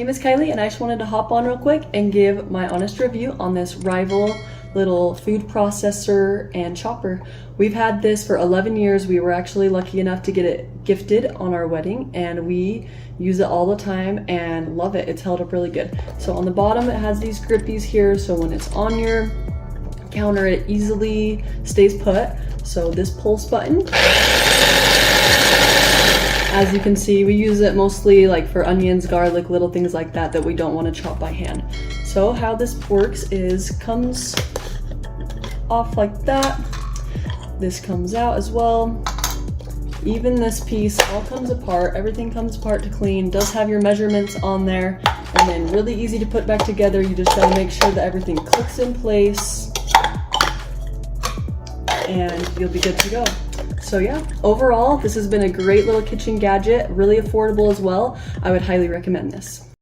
name is Kylie, and I just wanted to hop on real quick and give my honest review on this Rival little food processor and chopper. We've had this for 11 years. We were actually lucky enough to get it gifted on our wedding, and we use it all the time and love it. It's held up really good. So on the bottom it has these grippies here, so when it's on your counter it easily stays put. So this pulse button, as you can see, we use it mostly like for onions, garlic, little things like that that we don't want to chop by hand. So how this works is comes off like that. This comes out as well. Even this piece all comes apart. Everything comes apart to clean. Does have your measurements on there, and then really easy to put back together. You just gotta make sure that everything clicks in place, and you'll be good to go. So yeah, overall, this has been a great little kitchen gadget, really affordable as well. I would highly recommend this.